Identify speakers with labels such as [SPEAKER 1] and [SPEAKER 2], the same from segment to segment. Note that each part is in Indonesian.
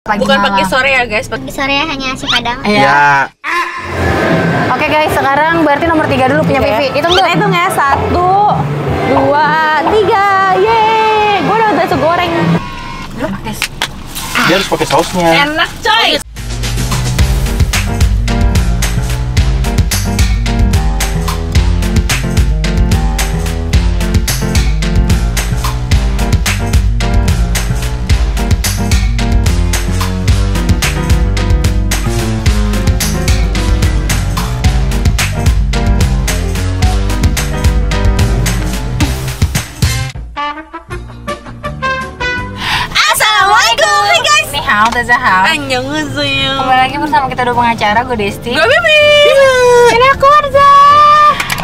[SPEAKER 1] Bukan pagi sore ya guys,
[SPEAKER 2] pagi sore hanya si Padang.
[SPEAKER 3] Iya.
[SPEAKER 4] Oke guys, sekarang berarti nomor 3 dulu punya Vivi. Hitung dulu.
[SPEAKER 5] Hitung ya, 1, 2, 3. Yeay, gue udah bakso goreng.
[SPEAKER 3] Dia harus pakai sausnya.
[SPEAKER 1] enak coy.
[SPEAKER 4] Annyeonghaseyo. Kembali lagi bersama kita dua pengacara, gue Desti.
[SPEAKER 1] Gue Bibi.
[SPEAKER 4] Ini aku Marza.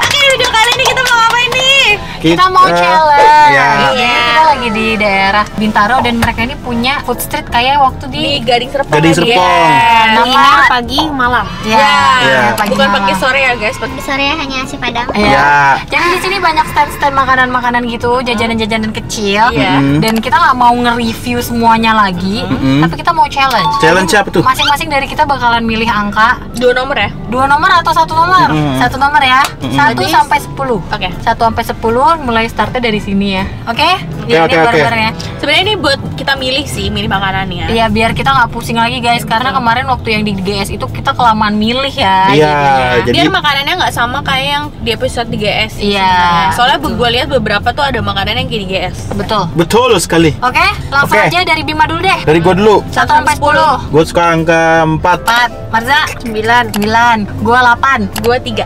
[SPEAKER 1] Oke, video kali ini kita mau ngapain nih?
[SPEAKER 4] Kita mau challenge.
[SPEAKER 3] Iya.
[SPEAKER 4] Kita lagi di daerah Bintaro dan mereka ini punya food street kayak waktu di
[SPEAKER 1] Gading Serpong.
[SPEAKER 3] Gading Serpong.
[SPEAKER 4] Nama
[SPEAKER 5] Pagi, malam.
[SPEAKER 3] Iya.
[SPEAKER 1] Bukan pagi sore ya guys,
[SPEAKER 2] Pagi sore hanya si Padang.
[SPEAKER 3] Iya.
[SPEAKER 4] Jadi di sini banyak stand-stand makanan-makanan gitu, jajanan-jajanan kecil.
[SPEAKER 1] Iya.
[SPEAKER 4] Dan kita nggak mau nge-review semuanya lagi, tapi kita mau challenge.
[SPEAKER 3] Challenge apa tuh?
[SPEAKER 4] Masing-masing dari kita bakalan milih angka
[SPEAKER 1] 2 nomor ya?
[SPEAKER 4] 2 nomor atau 1 nomor? 1 nomor ya. 1 sampai 10.
[SPEAKER 1] Oke.
[SPEAKER 4] 1 sampai 10 mulai startnya dari sini ya. Oke?
[SPEAKER 3] Oke.
[SPEAKER 4] Bareng-bareng ya.
[SPEAKER 1] Sebenarnya ini buat kita milih sih, milih makanannya.
[SPEAKER 4] Iya, biar kita nggak pusing lagi guys. Karena kemarin waktu yang di GS itu kita kelamaan milih ya.
[SPEAKER 3] Iya,
[SPEAKER 4] jadinya.
[SPEAKER 3] jadi
[SPEAKER 1] Biar makanannya nggak sama kayak yang di episode di GS.
[SPEAKER 4] Iya.
[SPEAKER 1] Soalnya gue lihat beberapa tuh ada makanan yang kayak di GS.
[SPEAKER 4] Betul.
[SPEAKER 3] sekali.
[SPEAKER 4] Oke, langsung
[SPEAKER 3] Oke.
[SPEAKER 4] aja dari Bima dulu deh.
[SPEAKER 3] Dari gua dulu.
[SPEAKER 4] 1 sampai 10.
[SPEAKER 3] Gua suka angka 4.
[SPEAKER 4] 4. Marza 9. Gua 8.
[SPEAKER 1] Gue 3.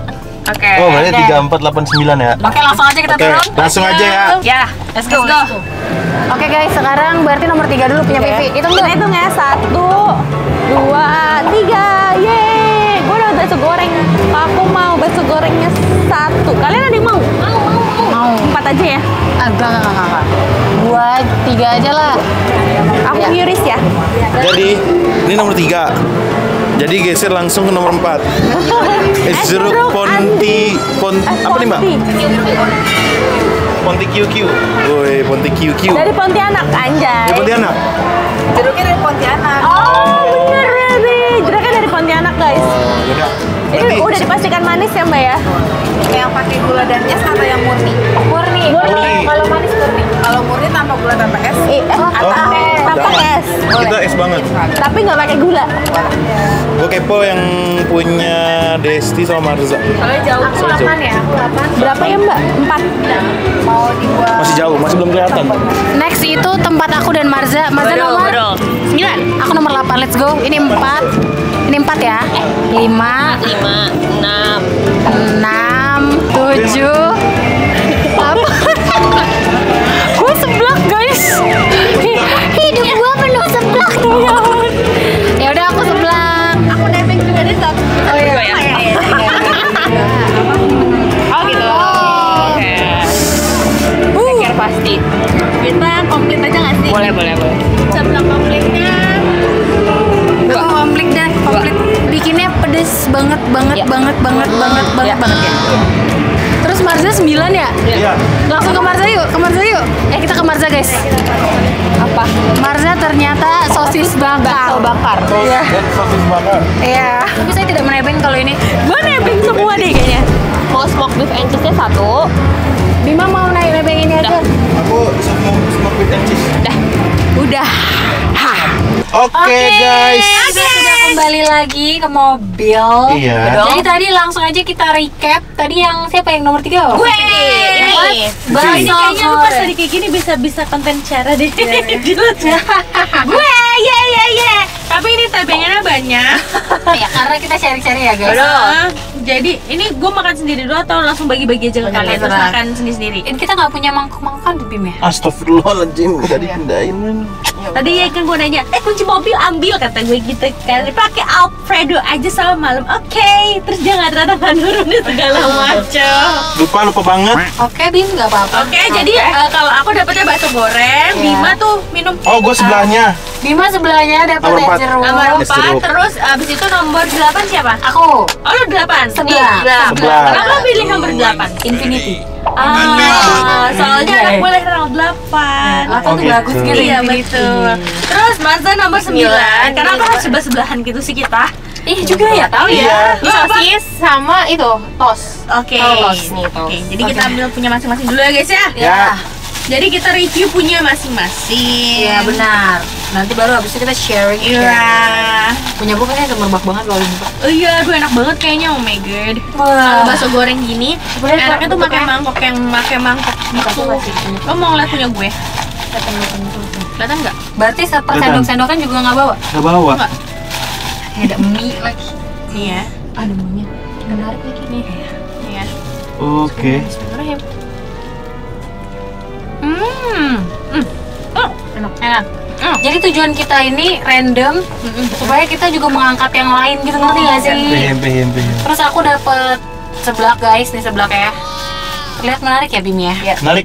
[SPEAKER 1] Oke.
[SPEAKER 3] Oh, berarti
[SPEAKER 4] Oke.
[SPEAKER 3] 3, 4, 8, 9 ya.
[SPEAKER 4] Oke, langsung aja kita
[SPEAKER 3] Oke,
[SPEAKER 4] turun.
[SPEAKER 3] langsung aja ya.
[SPEAKER 1] Ya,
[SPEAKER 4] Let's go. Oke guys, sekarang berarti nomor 3 dulu punya Vivi. Hitung dulu.
[SPEAKER 5] Hitung ya, 1, 2, 3. Yeay, gue udah bakso goreng. Aku mau bakso gorengnya 1. Kalian ada yang mau?
[SPEAKER 4] Mau.
[SPEAKER 5] 4 aja ya.
[SPEAKER 4] Enggak. Gua 3 aja lah.
[SPEAKER 5] Aku
[SPEAKER 4] Ya.
[SPEAKER 5] Yuris ya.
[SPEAKER 3] Jadi, ini nomor 3. Jadi geser langsung ke nomor 4. Jeruk Ponti apa nih, Mbak? Ponti QQ. Woi, Ponti QQ.
[SPEAKER 5] Dari Pontianak, anjay.
[SPEAKER 3] Di Pontianak.
[SPEAKER 4] Jeruknya dari Pontianak.
[SPEAKER 5] Oh, bener berarti. Jeruknya dari Pontianak, guys.
[SPEAKER 3] Oh, yaudah.
[SPEAKER 5] Ini
[SPEAKER 3] Berarti
[SPEAKER 5] udah dipastikan manis ya, Mbak ya?
[SPEAKER 4] Yang pakai gula dan es atau yang murni? Murni. Kalau manis murni. Kalau murni tanpa gula tanpa es.
[SPEAKER 5] Tanpa es.
[SPEAKER 3] kita es banget.
[SPEAKER 5] Tapi nggak pakai gula.
[SPEAKER 3] Gue kepo yang punya Desti sama Marza.
[SPEAKER 1] soalnya jauh.
[SPEAKER 4] Aku 8 ya. Aku 8.
[SPEAKER 5] Berapa ya, Mbak? 4.
[SPEAKER 4] Mau dibuat.
[SPEAKER 3] Masih jauh, masih belum kelihatan.
[SPEAKER 4] Next itu tempat aku dan Marza. Marza nomor
[SPEAKER 1] 9.
[SPEAKER 4] Aku nomor 8. Let's go. Ini 4. Ini 4 ya. 5
[SPEAKER 1] 5,
[SPEAKER 4] 6 7 8. Gue seblak guys. Hidup gue penuh seblak. Ya udah aku seblak.
[SPEAKER 1] Aku nebeng juga deh, Sob.
[SPEAKER 4] Oh iya.
[SPEAKER 1] Oh gitu. Oke. Pikir pasti. Kita komplit aja nggak sih? Boleh. Sebelah komplitnya.
[SPEAKER 4] Aku komplit deh, komplit. Bikinnya pedes banget
[SPEAKER 1] Ya.
[SPEAKER 4] banget ya. Terus Marza 9 ya?
[SPEAKER 3] Iya.
[SPEAKER 4] Langsung ke Marza yuk. Kita ke Marza guys.
[SPEAKER 5] Apa?
[SPEAKER 4] Marza ternyata sosis bakar.
[SPEAKER 5] bakar.
[SPEAKER 4] Iya.
[SPEAKER 3] Dan sosis bakar.
[SPEAKER 4] Iya. Tapi saya tidak menebeng kalau ini.
[SPEAKER 5] Gue nebeng semua deh kayaknya.
[SPEAKER 1] Mau smoke beef and cheese-nya 1.
[SPEAKER 4] Bima mau nebeng ini aja.
[SPEAKER 3] Aku smoke with and cheese.
[SPEAKER 5] Udah.
[SPEAKER 3] Oke, guys.
[SPEAKER 4] Kita sudah kembali lagi ke mobil.
[SPEAKER 3] Iya.
[SPEAKER 4] Jadi tadi langsung aja kita recap. Tadi yang siapa yang nomor 3?
[SPEAKER 1] Gue.
[SPEAKER 4] Bakso
[SPEAKER 1] Kayaknya lu pas
[SPEAKER 4] goreng.
[SPEAKER 1] tadi kayak gini bisa konten cara deh.
[SPEAKER 4] Gue
[SPEAKER 1] Ye. Tapi ini tabengannya banyak.
[SPEAKER 4] ya karena kita sharing-sharing ya guys.
[SPEAKER 1] Jadi ini gue makan sendiri dulu atau langsung bagi-bagi aja ke kalian terus
[SPEAKER 4] terserah.
[SPEAKER 1] makan sendiri-sendiri.
[SPEAKER 4] Ini kita nggak punya mangkuk-mangkukan di Bim ya?
[SPEAKER 3] Astagfirullahaladzim, tadi pindahin men.
[SPEAKER 1] Tadi ya kan gue nanya, kunci mobil ambil kata gue gitu kan. Pakai Alfredo aja sama malam. Oke. Terus dia nggak ternyata nggak nurunin segala macam.
[SPEAKER 3] Lupa banget.
[SPEAKER 4] Oke Bim, nggak apa-apa.
[SPEAKER 1] Oke, jadi kalau aku dapetnya bakso goreng, Bima tuh minum.
[SPEAKER 3] Oh, gue sebelahnya.
[SPEAKER 4] Bima sebelahnya dapat
[SPEAKER 3] Nomor
[SPEAKER 4] es
[SPEAKER 3] empat.
[SPEAKER 4] jeruk.
[SPEAKER 1] Nomor
[SPEAKER 3] Es
[SPEAKER 1] 4,
[SPEAKER 3] jeruk.
[SPEAKER 1] terus abis itu nomor 8 siapa?
[SPEAKER 4] Aku
[SPEAKER 1] Oh lu 8?
[SPEAKER 4] Sebelah.
[SPEAKER 3] Sebelah.
[SPEAKER 1] Kenapa pilih nomor 8?
[SPEAKER 4] Infinity.
[SPEAKER 1] Soalnya anak boleh nomor 8.
[SPEAKER 4] Atau
[SPEAKER 3] Oh,
[SPEAKER 4] tuh
[SPEAKER 3] gitu.
[SPEAKER 4] bagus gitu.
[SPEAKER 1] Iya
[SPEAKER 4] Infinity.
[SPEAKER 1] betul. Terus Mazda nomor 9. Kenapa harus sebelah-sebelahan gitu sih kita?
[SPEAKER 4] Iya juga ya.
[SPEAKER 5] Tahu ya.
[SPEAKER 1] Lu apa?
[SPEAKER 5] Sosis sama itu tos.
[SPEAKER 1] Oke.
[SPEAKER 5] Oh, tos nih, tos.
[SPEAKER 1] Oke, jadi kita ambil punya masing-masing dulu ya guys ya.
[SPEAKER 3] Ya.
[SPEAKER 1] Jadi kita review punya masing-masing.
[SPEAKER 4] Iya benar. Nanti baru habis itu kita sharing.
[SPEAKER 1] Iya.
[SPEAKER 4] Punya gue kayaknya semerbak banget kalau buka.
[SPEAKER 1] Oh iya, aduh enak banget kayaknya. Oh my god.
[SPEAKER 4] Wah.
[SPEAKER 1] Kalau bakso goreng gini,
[SPEAKER 5] Sebenarnya
[SPEAKER 1] enaknya tuh pakai
[SPEAKER 5] bentuknya-
[SPEAKER 1] mangkok yang pakai mangkok gitu. Lo mau ngeliat punya gue? Kelihatan nggak?
[SPEAKER 4] Berarti per
[SPEAKER 3] Kelihatan.
[SPEAKER 4] sendok-sendokan juga nggak bawa?
[SPEAKER 3] Nggak bawa.
[SPEAKER 1] Nggak.
[SPEAKER 4] Ada mie lagi.
[SPEAKER 1] Nih ya.
[SPEAKER 4] Ada mie-nya. Menarik lagi nih.
[SPEAKER 1] Nih ya.
[SPEAKER 3] Oke.
[SPEAKER 1] Bismillahirrahmanirrahim.
[SPEAKER 4] Enak. Jadi tujuan kita ini random supaya kita juga mengangkat yang lain gitu, ngerti gak sih?
[SPEAKER 3] Pehim.
[SPEAKER 4] Terus aku dapet seblak guys, nih seblak ya. Terlihat menarik ya Bim ya?
[SPEAKER 3] Menarik.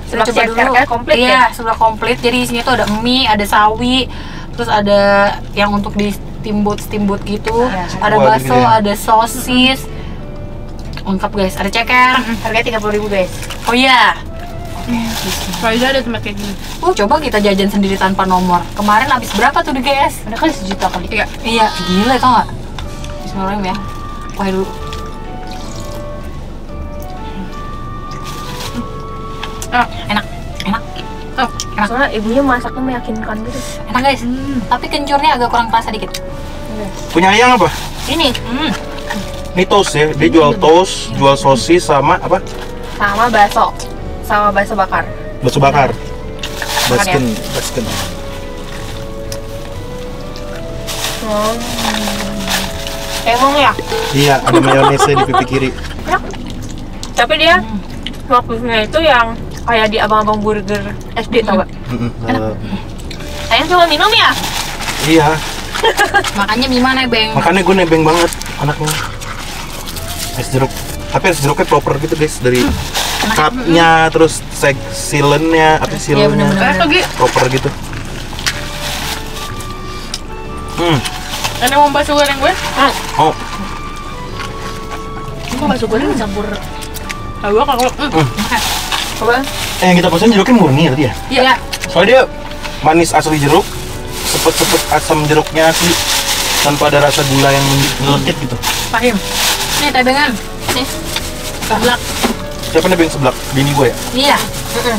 [SPEAKER 4] Kita coba dulu.
[SPEAKER 5] Seblak komplit
[SPEAKER 4] Iya,
[SPEAKER 5] ya?
[SPEAKER 4] seblak komplit. Jadi di sini tuh ada mie, ada sawi, terus ada yang untuk di steamboat gitu. Ada
[SPEAKER 3] Wah,
[SPEAKER 4] bakso,
[SPEAKER 3] gitu ya.
[SPEAKER 4] ada sosis. Lengkap guys, ada ceker.
[SPEAKER 5] Harganya 30.000 guys.
[SPEAKER 4] Oh iya.
[SPEAKER 1] Faizal ada tempat kayak gini.
[SPEAKER 4] Coba kita jajan sendiri tanpa nomor. Kemarin habis berapa tuh di GS?
[SPEAKER 5] Ada kali 1 juta kali.
[SPEAKER 1] Iya.
[SPEAKER 4] Iya, gila tau gak? Bismillahirrahmanirrahim ya. Wah dulu. Enak.
[SPEAKER 5] Soalnya ibunya masaknya meyakinkan gitu.
[SPEAKER 4] Enak guys. Tapi kencurnya agak kurang kerasa dikit.
[SPEAKER 3] Punya Ayang apa?
[SPEAKER 5] Ini
[SPEAKER 3] Ini toast ya. Dia jual toast, jual sosis sama apa?
[SPEAKER 5] sama bakso bakar.
[SPEAKER 3] Bakso bakar.
[SPEAKER 5] Makan ya?
[SPEAKER 3] Basken.
[SPEAKER 5] Emang ya.
[SPEAKER 3] Iya, ada mayonesnya di pipi kiri.
[SPEAKER 5] Tapi dia waktunya itu yang kayak di abang-abang burger SD tau gak? Sayang cuma minum ya?
[SPEAKER 3] Iya.
[SPEAKER 4] Makanya Bima nebeng.
[SPEAKER 3] Makanya gue nebeng banget anaknya. Es jeruk. Tapi es jeruknya proper gitu guys, dari cupnya, terus silennya, apa
[SPEAKER 4] Iya
[SPEAKER 3] silennya,
[SPEAKER 4] bener-bener.
[SPEAKER 3] proper gitu.
[SPEAKER 1] Ada mau bakso goreng gue?
[SPEAKER 3] Oh,
[SPEAKER 1] Mau bakso goreng dicampur. Gue kalau
[SPEAKER 5] Coba.
[SPEAKER 3] yang kita pesen jeruknya murni tadi ya?
[SPEAKER 4] Iya.
[SPEAKER 3] Soalnya dia manis asli jeruk, sepet-sepet asam jeruknya asli, tanpa ada rasa gula yang melekit gitu.
[SPEAKER 4] Pahim. Nih tebengan. Nih. Seblak.
[SPEAKER 3] Siapa nebeng seblak? Bini gue ya?
[SPEAKER 4] Iya.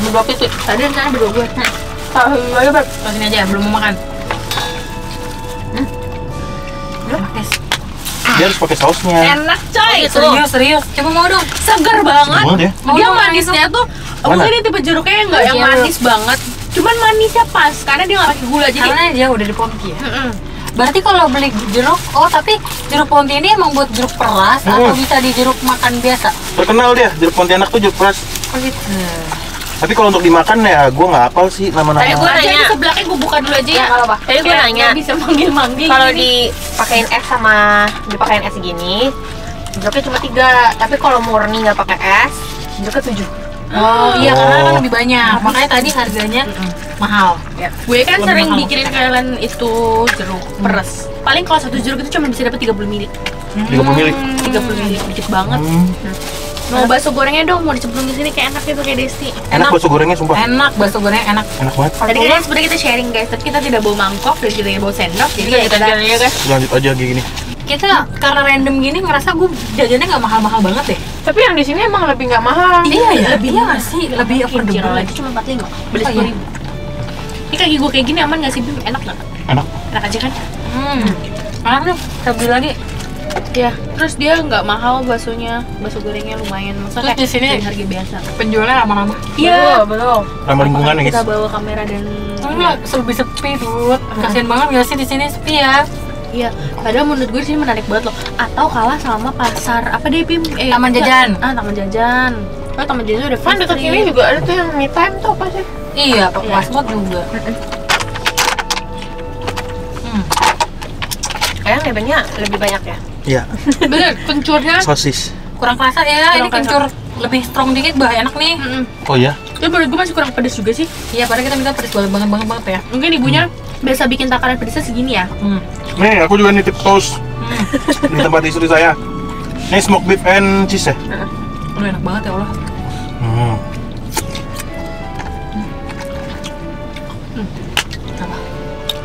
[SPEAKER 4] Berdua pipi.
[SPEAKER 1] tadi sana berdua gue.
[SPEAKER 5] Tahu aja Beb.
[SPEAKER 4] Terus sini aja, belum mau makan. Enak guys.
[SPEAKER 3] Dia harus pakai sausnya.
[SPEAKER 1] Enak coy.
[SPEAKER 4] Serius. Coba mau dong.
[SPEAKER 1] Seger banget.
[SPEAKER 3] Banget ya?
[SPEAKER 4] Mau
[SPEAKER 1] Dia
[SPEAKER 4] dong,
[SPEAKER 1] manisnya tuh
[SPEAKER 3] Mana?
[SPEAKER 1] mungkin ini tipe jeruknya yang nggak yang
[SPEAKER 4] Jeruk.
[SPEAKER 1] manis banget. Cuman manisnya pas karena dia nggak pakai gula jadi.
[SPEAKER 4] Karena dia udah di Ponti ya. Berarti kalau beli jeruk, tapi jeruk Ponti ini emang buat jeruk peras atau bisa di jeruk makan biasa?
[SPEAKER 3] Terkenal dia, jeruk Pontianak tuh jeruk peras.
[SPEAKER 4] Oh gitu.
[SPEAKER 3] Tapi kalau untuk dimakan ya gue nggak hafal sih
[SPEAKER 5] Tadi
[SPEAKER 3] nama-nama.
[SPEAKER 5] gua
[SPEAKER 1] Aja
[SPEAKER 5] nanya.
[SPEAKER 1] di sebelahnya gue buka dulu aja ya.
[SPEAKER 5] Kalau tadi gue
[SPEAKER 1] Kayak
[SPEAKER 5] nanya
[SPEAKER 1] nggak bisa manggil-manggil.
[SPEAKER 5] kalau
[SPEAKER 1] gini.
[SPEAKER 5] dipakein es sama dipakein es segini, jeruknya cuma 3. Tapi kalau murni nggak pakai es, jeruknya 7.
[SPEAKER 4] Oh iya, karena kan lebih banyak. Makanya tadi harganya mahal.
[SPEAKER 1] Gue kan
[SPEAKER 4] Lebih
[SPEAKER 1] sering
[SPEAKER 4] mahal.
[SPEAKER 1] bikinin kalian itu jeruk peres. Paling kalau satu jeruk itu cuma bisa dapat 30 ml.
[SPEAKER 3] 30 mili.
[SPEAKER 1] 30 ml dikit banget. Mau bakso gorengnya dong, mau dicemplung di sini kayak enak gitu kayak Desti.
[SPEAKER 3] Enak bakso gorengnya sumpah.
[SPEAKER 4] Enak, bakso goreng enak.
[SPEAKER 3] Enak banget.
[SPEAKER 1] Tadi kan sebenarnya kita sharing guys, tapi kita tidak bawa mangkok dan kita tidak bawa sendok, jadi ya kita jalan aja guys.
[SPEAKER 3] Lanjut aja kayak gini.
[SPEAKER 4] Kita karena random gini ngerasa gue jajannya nggak mahal-mahal banget deh.
[SPEAKER 5] Tapi yang di sini emang lebih nggak mahal.
[SPEAKER 4] Iya ya, lebih nggak sih? Lebih affordable
[SPEAKER 1] Kecil
[SPEAKER 4] lagi.
[SPEAKER 1] aja cuma 45, beli
[SPEAKER 4] Oh, iya.
[SPEAKER 1] 10.000. Ini kaki gue kayak gini aman nggak sih Bim? Enak nggak?
[SPEAKER 3] Enak.
[SPEAKER 1] Enak aja kan?
[SPEAKER 4] Enak nih, kita beli lagi.
[SPEAKER 1] Ya, terus dia nggak mahal baksonya, bakso gorengnya lumayan. Masa
[SPEAKER 4] Terus
[SPEAKER 1] kayak
[SPEAKER 4] di sini
[SPEAKER 1] dari harga biasa.
[SPEAKER 4] penjualnya ramah-ramah.
[SPEAKER 1] Iya.
[SPEAKER 5] Belum.
[SPEAKER 3] Ramah lingkungan ya
[SPEAKER 1] Kita
[SPEAKER 3] guys.
[SPEAKER 1] bawa kamera dan
[SPEAKER 4] Enggak, lebih sepi tuh. Kasian banget gak sih di sini sepi ya?
[SPEAKER 1] iya. Padahal menurut gue di sini menarik banget loh. Atau kalah sama pasar apa deh Bim?
[SPEAKER 4] Taman jajan.
[SPEAKER 1] Taman jajan. Oh, taman jajan udah
[SPEAKER 5] Kan dekat sini juga ada tuh yang me time tuh apa sih?
[SPEAKER 4] Iya, Pak Wasmod juga.
[SPEAKER 5] Kayaknya nebengnya lebih banyak ya.
[SPEAKER 3] Iya.
[SPEAKER 1] bener, kencurnya.
[SPEAKER 3] Sosis.
[SPEAKER 4] Kurang kerasa ya, ini
[SPEAKER 1] Kurang
[SPEAKER 4] kencur lebih strong dikit, bah enak nih.
[SPEAKER 3] Oh ya?
[SPEAKER 1] Tapi menurut gue masih kurang pedas juga sih.
[SPEAKER 4] Iya, padahal kita minta pedas banget ya.
[SPEAKER 1] Mungkin ibunya biasa bikin takaran pedasnya segini ya.
[SPEAKER 3] Nih, aku juga nitip toast di tempat istri saya. Ini smoked beef and cheese ya?
[SPEAKER 4] Udah enak banget ya Allah.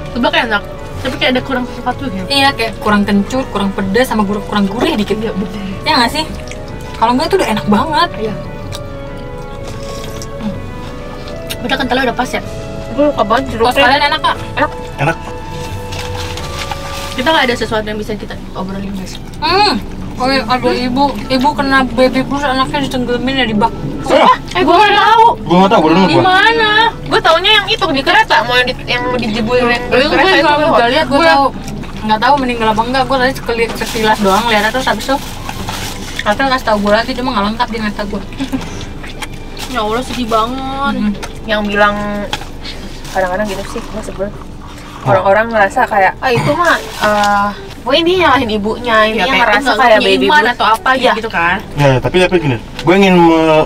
[SPEAKER 1] Seblak enak, tapi kayak ada kurang sesuatu gitu.
[SPEAKER 4] Iya, kayak kurang kencur, kurang pedas, sama kurang gurih dikit.
[SPEAKER 1] Iya, bener.
[SPEAKER 4] Ya nggak sih? Kalau enggak itu udah enak banget.
[SPEAKER 1] Iya. Udah kentalnya udah pas ya. Gue lupa banget
[SPEAKER 4] Kalau kalian enak kak?
[SPEAKER 3] Enak.
[SPEAKER 1] Kita nggak ada sesuatu yang bisa kita obrolin guys.
[SPEAKER 4] Oh iya, ada ibu kena baby blues, anaknya ditenggelamin ya di bak.
[SPEAKER 1] Gue nggak tahu.
[SPEAKER 3] Gue nggak tahu, baru
[SPEAKER 1] Di
[SPEAKER 3] nunggu.
[SPEAKER 1] mana?
[SPEAKER 5] Gue taunya yang itu di kereta, mau yang mau dijebul yang di
[SPEAKER 1] Gue
[SPEAKER 5] kereta itu.
[SPEAKER 4] Gak lihat, gue tahu nggak tahu meninggal apa enggak. Gue tadi sekilas doang lihat, terus habis itu Rafael ngasih tahu gue lagi, cuma nggak lengkap dia ngasih tahu gue.
[SPEAKER 1] Ya Allah sedih banget.
[SPEAKER 5] Yang bilang kadang-kadang gitu sih, gue sebel. Orang-orang ngerasa kayak, itu mah, gue ini nyalahin ibunya, ini yang ngerasa kayak baby
[SPEAKER 1] iman
[SPEAKER 5] blues
[SPEAKER 1] atau apa
[SPEAKER 5] Iya.
[SPEAKER 1] gitu kan.
[SPEAKER 3] Ya, tapi gini, gue ingin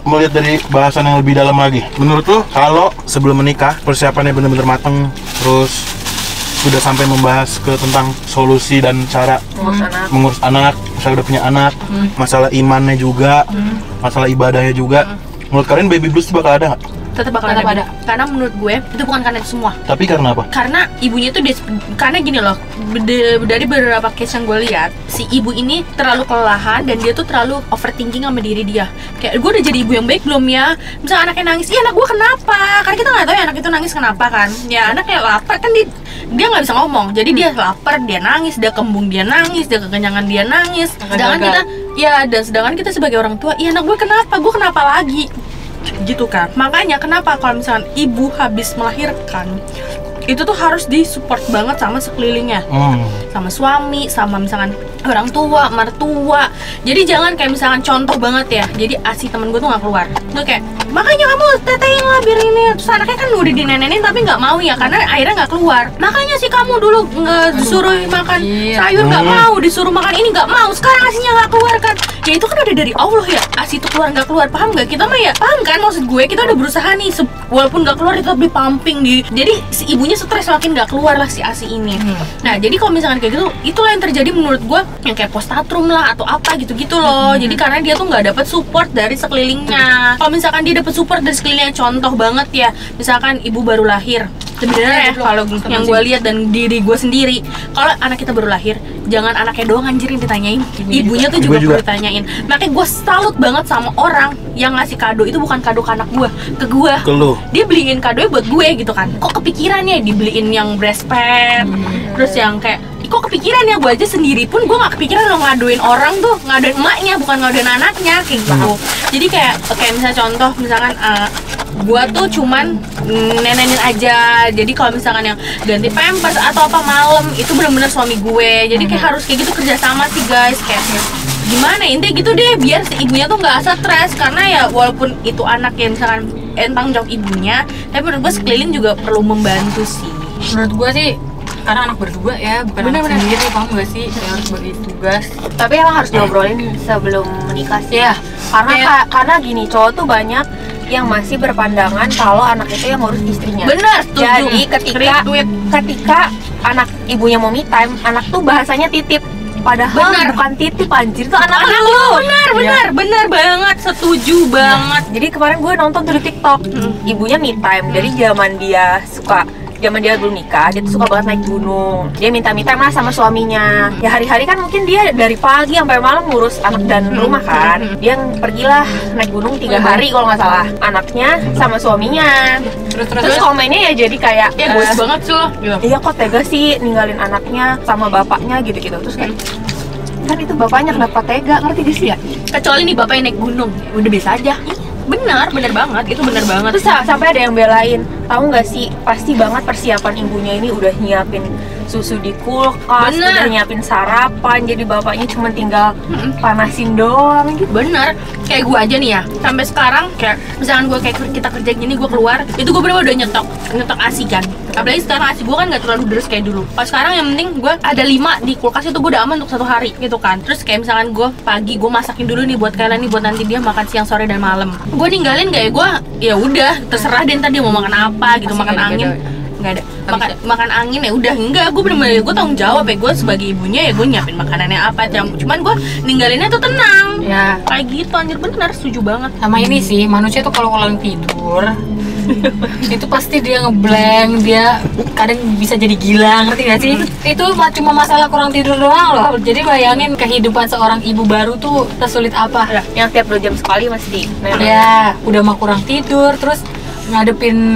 [SPEAKER 3] melihat dari bahasan yang lebih dalam lagi. Menurut lo, kalau sebelum menikah persiapannya benar-benar mateng, terus sudah sampai membahas ke tentang solusi dan cara mengurus anak, misalnya udah punya anak, masalah imannya juga, masalah ibadahnya juga. Menurut kalian baby blues itu bakal ada nggak?
[SPEAKER 1] Tetap bakal ada. Karena menurut gue itu bukan karena itu semua.
[SPEAKER 3] Tapi karena apa?
[SPEAKER 1] Karena ibunya tuh karena gini loh, dari beberapa case yang gue lihat, si ibu ini terlalu kelelahan dan dia tuh terlalu overthinking sama diri dia. Kayak gue udah jadi ibu yang baik belum ya? Misalnya anaknya nangis, iya anak gue kenapa? Karena kita nggak tahu ya anak itu nangis kenapa kan? Ya anaknya lapar kan dia nggak bisa ngomong, jadi dia lapar, dia nangis, dia kembung, dia nangis, dia kekenyangan, dia nangis. Sedangkan kita sebagai orang tua, iya anak gue kenapa lagi? Gitu kan. Makanya kenapa kalau misalkan ibu habis melahirkan itu tuh harus disupport banget sama sekelilingnya, sama suami, sama misalkan orang tua, mertua. Jadi jangan kayak misalkan contoh banget ya, jadi ASI temen gue tuh nggak keluar, tuh kayak makanya kamu tetein lah biar ini. Terus anaknya kan udah dinenenin tapi nggak mau ya, karena akhirnya nggak keluar. Makanya sih kamu dulu disuruh makan sayur nggak mau, disuruh makan ini nggak mau, sekarang ASInya nggak keluar kan. Ya itu kan udah dari Allah ya, ASI itu keluar nggak keluar, paham nggak? Kita mah ya paham kan maksud gue, kita udah berusaha nih walaupun nggak keluar itu tapi pumping jadi si ibunya stres makin nggak keluar lah si ASI ini. Nah jadi kalau misalkan kayak gitu, itulah yang terjadi menurut gue, yang kayak postatrum lah atau apa gitu-gitu loh. Jadi karena dia tuh nggak dapat support dari sekelilingnya. Kalau misalkan dia dapat support dari sekelilingnya, contoh banget ya, misalkan ibu baru lahir, sebenarnya ya kalau yang gue lihat dan diri gue sendiri, kalau anak kita baru lahir, jangan anaknya doang anjir yang ditanyain, ibunya tuh juga perlu ditanyain. Makanya gue salut banget sama orang yang ngasih kado itu bukan kado ke anak gue, ke gue. Dia beliin kadonya buat gue gitu kan. Kok kepikirannya dibeliin yang breast pad, terus yang kayak kok kepikiran ya, gue aja sendiri pun gue nggak kepikiran lo ngaduin orang tuh, ngaduin emaknya bukan ngaduin anaknya kayak gitu. Jadi kayak misalnya contoh misalkan gue tuh cuman nenenin aja. Jadi kalau misalkan yang ganti pampers atau apa malam itu benar-benar suami gue. Jadi kayak harus kayak gitu kerjasama sih guys, kayak gimana intinya gitu deh, biar si ibunya tuh nggak stres. Karena ya walaupun itu anak yang misalkan tanggung jawab ibunya, tapi menurut gue sekeliling juga perlu membantu sih.
[SPEAKER 4] Menurut gue sih karena anak berdua ya, bukan anak sendiri, paham gak sih? Kayak harus bagi tugas.
[SPEAKER 5] Tapi emang harus diobrolin sebelum menikah sih.
[SPEAKER 4] Iya.
[SPEAKER 5] Karena gini, cowok tuh banyak yang masih berpandangan kalau anak itu yang ngurus istrinya.
[SPEAKER 1] Bener, setuju.
[SPEAKER 5] Jadi ketika anak ibunya mau me time, anak tuh bahasanya titip. Padahal bukan titip anjir, itu anak lu.
[SPEAKER 1] Bener banget, setuju banget.
[SPEAKER 5] Jadi kemarin gue nonton tuh di TikTok, ibunya me time. Dari zaman dia belum nikah, dia tuh suka banget naik gunung. Dia minta lah sama suaminya. Ya hari-hari kan mungkin dia dari pagi sampai malam ngurus anak dan rumah kan. Dia pergilah naik gunung 3 hari kalau nggak salah. Anaknya sama suaminya. Terus komennya ya jadi kayak
[SPEAKER 1] Egois banget sih lo.
[SPEAKER 5] Iya kok tega sih ninggalin anaknya sama bapaknya gitu-gitu. Terus kayak kan itu bapaknya kenapa tega, ngerti gak sih ya?
[SPEAKER 1] Kecuali nih bapaknya naik gunung, udah biasa aja. Bener banget, itu bener banget.
[SPEAKER 5] Terus sampai ada yang belain, tahu nggak sih, pasti banget persiapan ibunya ini udah nyiapin susu di kulkas, udah nyiapin sarapan, jadi bapaknya cuma tinggal panasin doang gitu.
[SPEAKER 1] Bener, kayak gue aja nih ya, sampai sekarang kayak misalkan gue kayak kita kerja gini, gue keluar, itu gue bener-bener udah nyetok ASI kan. Apalagi sekarang ASI gue kan gak terlalu deres kayak dulu. Pas sekarang yang penting gue ada 5 di kulkas, itu gue udah aman untuk 1 hari gitu kan. Terus kayak misalkan gue pagi gue masakin dulu nih buat kalian nih, buat nanti dia makan siang, sore dan malam. Gue ninggalin gak ya, gue ya udah terserah deh ntar dia mau makan apa gitu, makan angin. nggak ada. Makan angin ya udah, enggak, gue bener-bener gue tanggung jawab ya, gue sebagai ibunya ya gue nyiapin makanannya apa, cuman gue ninggalinnya tuh tenang
[SPEAKER 5] Ya.
[SPEAKER 1] kayak gitu. Anjir, bener, setuju banget.
[SPEAKER 4] Sama ini sih, manusia tuh kalau kurang tidur itu pasti dia ngeblank, dia kadang bisa jadi gila, ngerti gak sih? Itu cuma masalah kurang tidur doang loh. Jadi bayangin kehidupan seorang ibu baru tuh sesulit apa.
[SPEAKER 5] Yang tiap 2 jam sekali mesti.
[SPEAKER 4] Ya, udah mah kurang tidur, terus ngadepin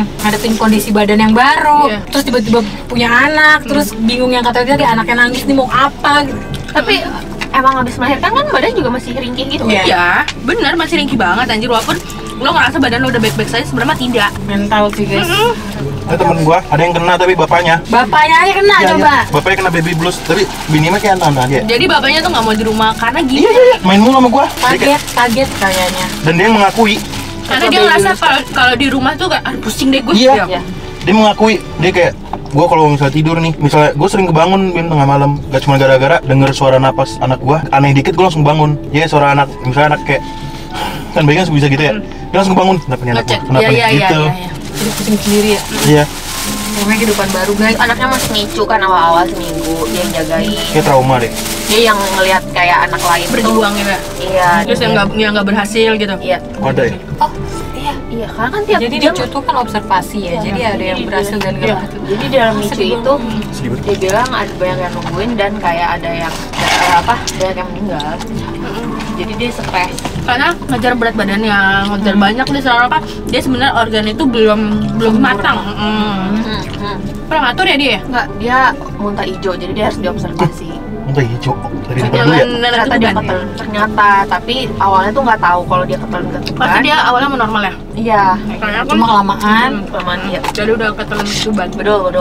[SPEAKER 4] kondisi badan yang baru,
[SPEAKER 1] Iya.
[SPEAKER 4] terus tiba-tiba punya anak, terus bingung yang katanya tadi anaknya nangis nih mau apa gitu.
[SPEAKER 5] Tapi emang habis melahirkan kan badan juga masih ringkih gitu.
[SPEAKER 1] Iya, bener, masih ringkih banget anjir, walaupun lo ngerasa badan lo udah baik-baik saja, sebenarnya tidak.
[SPEAKER 4] Mental sih guys.
[SPEAKER 3] Temen gua ada yang kena tapi bapaknya.
[SPEAKER 4] Bapaknya aja kena
[SPEAKER 3] Iya,
[SPEAKER 4] coba.
[SPEAKER 3] iya. Bapaknya kena baby blues, tapi bini mah kayak antara aja.
[SPEAKER 1] Jadi bapaknya tuh nggak mau di rumah karena gini,
[SPEAKER 3] Iya, main mulu sama gua. Dia kayak-
[SPEAKER 4] Kaget kayaknya.
[SPEAKER 3] Dan dia mengakui.
[SPEAKER 1] karena dia ngerasa kalau di rumah tuh kayak aduh pusing deh gue.
[SPEAKER 3] Iya.
[SPEAKER 5] Iya.
[SPEAKER 3] Dia mengakui, dia kayak gue kalau misalnya tidur nih, misalnya gue sering kebangun tengah malam, gak cuma gara-gara denger suara napas anak gue aneh dikit gue langsung bangun. Ya suara anak, misalnya anak kayak kan bayi kan bisa gitu ya, dia langsung bangun. Kenapa nih anak gue?
[SPEAKER 1] Ngecek.
[SPEAKER 3] Kenapa
[SPEAKER 1] Iya,
[SPEAKER 3] nih?
[SPEAKER 1] iya,
[SPEAKER 3] Gitu.
[SPEAKER 1] iya.
[SPEAKER 4] Jadi pusing sendiri ya.
[SPEAKER 3] Iya,
[SPEAKER 4] Namanya kehidupan baru guys.
[SPEAKER 5] Anaknya masih ngicu kan awal-awal seminggu, dia yang jagain.
[SPEAKER 3] kayak trauma deh.
[SPEAKER 5] Dia yang ngelihat kayak anak lain tuh.
[SPEAKER 1] Berjuang gitu ya.
[SPEAKER 5] Iya.
[SPEAKER 1] Terus yang nggak berhasil gitu.
[SPEAKER 5] Iya.
[SPEAKER 3] Ada ya?
[SPEAKER 4] Oh, iya.
[SPEAKER 5] Iya, karena kan tiap
[SPEAKER 4] Jadi
[SPEAKER 5] jam.
[SPEAKER 4] Nicu tuh kan observasi ya. Jadi ada yang berhasil dan
[SPEAKER 5] Iya.
[SPEAKER 4] enggak berhasil.
[SPEAKER 5] Jadi dalam Nicu itu
[SPEAKER 3] Sedih banget.
[SPEAKER 5] dia bilang ada banyak yang nungguin dan kayak ada yang banyak yang meninggal. Jadi dia stres.
[SPEAKER 1] Karena ngejar berat badannya, ngejar banyak dia selalu apa? Dia sebenarnya organ itu belum matang. Prematur ya dia?
[SPEAKER 5] Enggak, dia muntah hijau, jadi dia harus diobservasi.
[SPEAKER 3] Muntah hijau dari depan dulu ya?
[SPEAKER 1] Jangan
[SPEAKER 5] Ternyata dia ketelan. Ternyata, tapi awalnya tuh nggak tahu kalau dia ketelan
[SPEAKER 1] Pasti
[SPEAKER 5] ketuban.
[SPEAKER 1] dia awalnya normal ya.
[SPEAKER 5] Iya.
[SPEAKER 1] Karena kan
[SPEAKER 4] Cuma kelamaan.
[SPEAKER 5] Kelamaan dia.
[SPEAKER 1] jadi udah ketelan ketuban.
[SPEAKER 5] Betul.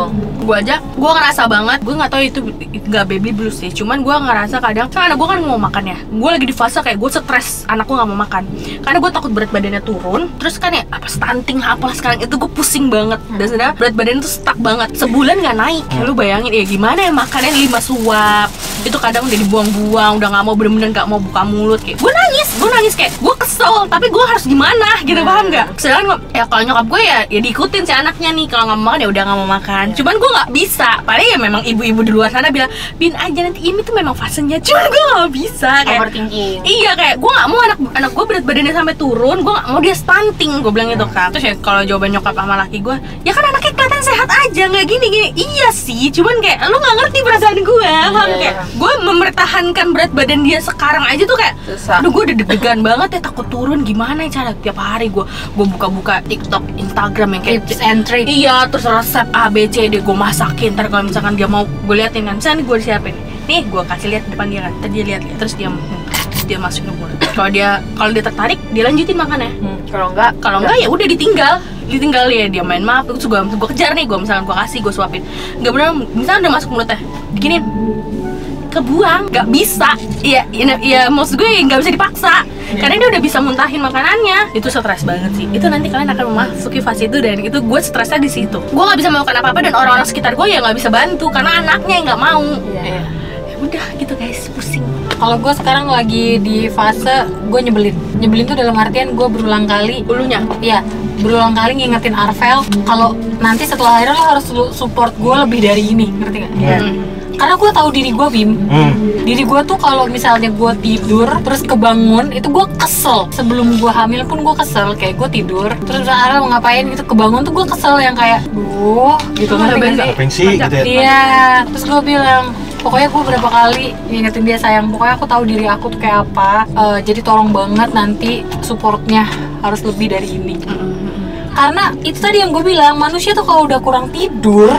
[SPEAKER 1] Gue aja, gue ngerasa banget, gue nggak tahu itu nggak baby blues sih, cuman gue ngerasa kadang kan anak gue kan mau makan ya, gue lagi di fase kayak gue stres, anak gue nggak mau makan, karena gue takut berat badannya turun, terus kan ya apa stunting apalah sekarang itu gue pusing banget, dan sebenarnya berat badan itu stuck banget, sebulan nggak naik, lu bayangin ya gimana ya makannya 5 suap, itu kadang udah dibuang-buang, udah nggak mau bener-bener nggak mau buka mulut, kayak gue nangis kayak gue kesel, tapi gue harus gimana gitu, paham nggak? Sedangkan ya kalau nyokap gue ya diikutin si anaknya nih, kalau nggak mau makan ya udah nggak mau makan, cuman gue nggak bisa, padahal ya memang ibu-ibu di luar sana bilang bin aja nanti ini tuh memang fasenya, cuman gue nggak bisa kayak
[SPEAKER 5] Overthinking.
[SPEAKER 1] iya kayak gue nggak mau anak gue berat badannya sampai turun, gue nggak mau dia stunting, gue bilang gitu kan. Terus ya kalau jawaban nyokap sama laki gue, ya kan anaknya kelihatan sehat aja nggak gini iya sih, cuman kayak lu nggak ngerti perasaan gue, paham kayak gue mempertahankan berat badan dia sekarang aja tuh kayak
[SPEAKER 5] Susah.
[SPEAKER 1] aduh gue udah deg-degan banget ya, takut turun gimana ya cara tiap hari gue buka-buka TikTok, Instagram yang kayak
[SPEAKER 4] Tips and trick.
[SPEAKER 1] iya, terus resep A, B, C, D gue masakin. Ntar kalau misalkan dia mau gue liatin kan, misalnya gue siapin nih, gue kasih lihat depan dia kan, ntar dia lihat, terus dia masukin ke mulut. Kalau dia tertarik, dia lanjutin makannya.
[SPEAKER 5] Kalau enggak
[SPEAKER 1] Ya udah ditinggal ya, dia main map, terus gue kejar nih, gue misalkan gue kasih, gue suapin, nggak bener, misalkan udah masuk mulutnya, bikinin kebuang, nggak bisa, ya maksud gue nggak bisa dipaksa, karena dia udah bisa muntahin makanannya. Itu stres banget sih. Itu nanti kalian akan memasuki fase itu, dan itu gue stresnya di situ. Gue nggak bisa melakukan apa-apa, dan orang-orang sekitar gue ya nggak bisa bantu karena anaknya yang nggak mau. Ya udah gitu guys, pusing.
[SPEAKER 4] Kalau gue sekarang lagi di fase gue nyebelin tuh dalam artian gue berulang kali
[SPEAKER 1] Ulunya
[SPEAKER 4] iya, berulang kali ngingetin Arvel kalau nanti setelah lahiran lo harus support gue lebih dari ini, ngerti gak? Karena gue tahu diri gue, Bim. Diri gue tuh kalau misalnya gue tidur terus kebangun, itu gue kesel. Sebelum gue hamil pun gue kesel, kayak gue tidur terus Arvel mau ngapain gitu, kebangun tuh gue kesel yang kayak duh gitu, ngerti gak sih?
[SPEAKER 3] Apa yang sih gitu ya?
[SPEAKER 4] Iya, terus gue bilang pokoknya gue berapa kali ngingetin dia, sayang, pokoknya aku tahu diri aku tuh kayak apa, jadi tolong banget nanti supportnya harus lebih dari ini. Karena itu tadi yang gue bilang, manusia tuh kalau udah kurang tidur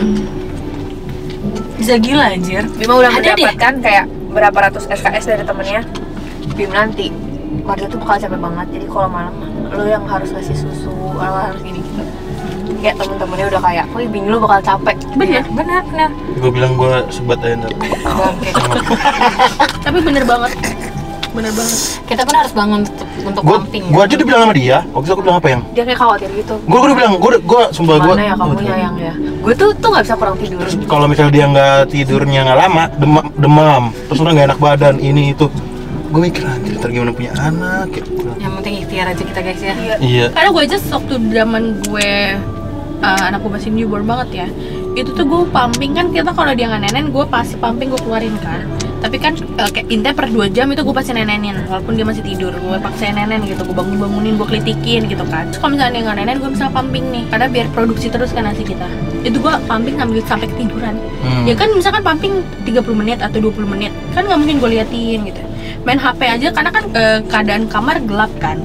[SPEAKER 4] bisa gila anjir.
[SPEAKER 5] Bima udah
[SPEAKER 4] Ada deh.
[SPEAKER 5] mendapatkan kayak berapa ratus SKS dari temennya. Bim nanti Marta tuh bakal capek banget, jadi kalau malam lo yang harus kasih susu, lo harus gini gitu. Kayak temen-temennya udah kayak, oh Bing lu bakal capek.
[SPEAKER 1] bener.
[SPEAKER 3] Gue bilang gue sebat aja ntar.
[SPEAKER 4] Bangke.
[SPEAKER 1] Tapi bener banget.
[SPEAKER 4] Kita pun harus bangun untuk pumping.
[SPEAKER 3] Gue aja udah bilang sama dia. Waktu itu aku bilang apa yang?
[SPEAKER 5] Dia kayak khawatir gitu.
[SPEAKER 3] Gue udah bilang, gue sumpah gue.
[SPEAKER 5] Mana ya kamu yang ya? Gue tuh nggak bisa kurang tidur.
[SPEAKER 3] Terus kalau misalnya dia nggak tidurnya nggak lama, demam, terus udah nggak enak badan, ini itu. Gue mikir anjir, ntar gimana punya anak ya.
[SPEAKER 4] Yang penting ikhtiar aja kita guys ya.
[SPEAKER 3] Iya.
[SPEAKER 1] Karena gue aja waktu zaman gue anak gue masih newborn banget ya, itu tuh gue pumping kan, kita kalau dia nggak nenen gue pasti pumping, gue keluarin kan. Tapi kan kayak intinya per 2 jam itu gue pasti nenenin, walaupun dia masih tidur gue paksain nenen gitu, gue bangunin, gue kelitikin gitu kan. Terus kalau misalnya dia nggak nenen, gue bisa pumping nih, karena biar produksi terus kan nasi kita. Itu gue pumping sampai ketiduran. Ya kan misalkan pumping 30 menit atau 20 menit kan nggak mungkin gue liatin gitu, main HP aja karena kan keadaan kamar gelap kan.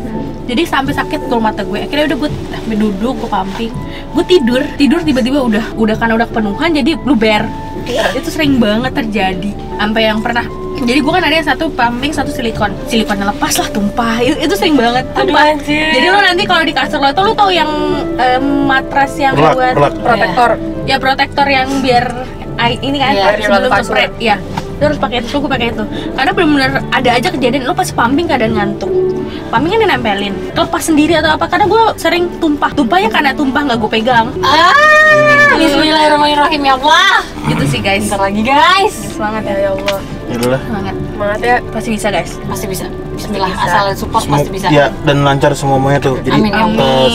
[SPEAKER 1] Jadi sampai sakit tuh mata gue. Akhirnya udah gue duduk, gue pumping, gue tidur tiba-tiba udah karena udah kepenuhan jadi blueber. Itu sering banget terjadi. Sampai yang pernah, jadi gue kan ada yang satu pumping, satu silikonnya lepas lah, tumpah. Itu sering banget tumpah. Jadi lo nanti kalau di kasur lo tuh lo tau yang matras yang buat
[SPEAKER 5] Protektor.
[SPEAKER 1] ya protektor yang biar ini kan sebelum ke spray. Ya, lo harus pakai itu, gue pakai itu. Karena benar-benar ada aja kejadian lo pas pumping keadaan ngantuk. Pumping kan dinempelin, lepas sendiri atau apa, karena gue sering tumpahnya karena tumpah nggak gue pegang.
[SPEAKER 4] Bismillahirrahmanirrahim ya Allah.
[SPEAKER 1] Gitu sih guys.
[SPEAKER 4] Bentar lagi guys.
[SPEAKER 1] Semangat ya Allah.
[SPEAKER 3] Yaudahlah.
[SPEAKER 5] Semangat ya.
[SPEAKER 1] Pasti bisa guys.
[SPEAKER 4] Pasti bisa. Bismillah, asal support pasti bisa.
[SPEAKER 3] Ya, dan lancar semuanya tuh. Jadi
[SPEAKER 4] Amin, ya Allah.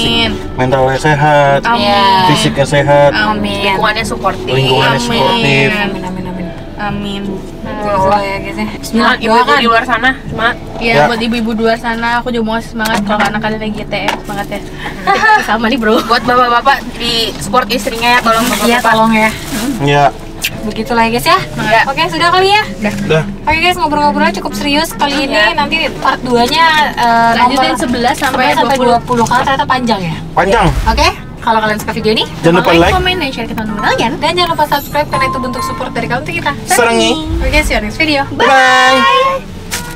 [SPEAKER 3] mentalnya sehat,
[SPEAKER 1] Amin.
[SPEAKER 3] fisiknya sehat,
[SPEAKER 4] Amin.
[SPEAKER 5] Lingkungannya suportif.
[SPEAKER 3] lingkungannya
[SPEAKER 1] Amin.
[SPEAKER 3] sportif.
[SPEAKER 4] Amin, amin, amin.
[SPEAKER 1] Amin.
[SPEAKER 4] Allah ya guys ya. Bismillah,
[SPEAKER 5] Semangat ibu-ibu
[SPEAKER 4] doakan.
[SPEAKER 5] di luar sana. Semangat.
[SPEAKER 1] Ya,
[SPEAKER 3] Ya.
[SPEAKER 1] buat ibu-ibu di luar sana, aku juga mau ngasih semangat kalau anak kalian lagi GTM, semangat ya. Sama nih bro.
[SPEAKER 5] Buat bapak-bapak di support istrinya ya, tolong
[SPEAKER 4] Iya,
[SPEAKER 5] bapak-bapak.
[SPEAKER 4] tolong ya.
[SPEAKER 3] Ya,
[SPEAKER 4] Begitulah ya guys ya.
[SPEAKER 5] Ya.
[SPEAKER 4] Oke, sudah kali ya.
[SPEAKER 3] udah.
[SPEAKER 4] Oke guys, ngobrol-ngobrolnya cukup serius kali ini.
[SPEAKER 5] Ya.
[SPEAKER 4] Nanti part 2-nya
[SPEAKER 1] Lanjutin 11 sampai 20.
[SPEAKER 4] 20 karena ternyata panjang ya.
[SPEAKER 3] Panjang.
[SPEAKER 4] Oke, kalau kalian suka video ini
[SPEAKER 3] Jangan lupa like,
[SPEAKER 1] komen, dan share ke teman-teman kalian.
[SPEAKER 4] dan jangan lupa subscribe karena itu bentuk support dari kamu untuk kita.
[SPEAKER 3] serangi.
[SPEAKER 4] Oke, see you next video.
[SPEAKER 3] Bye.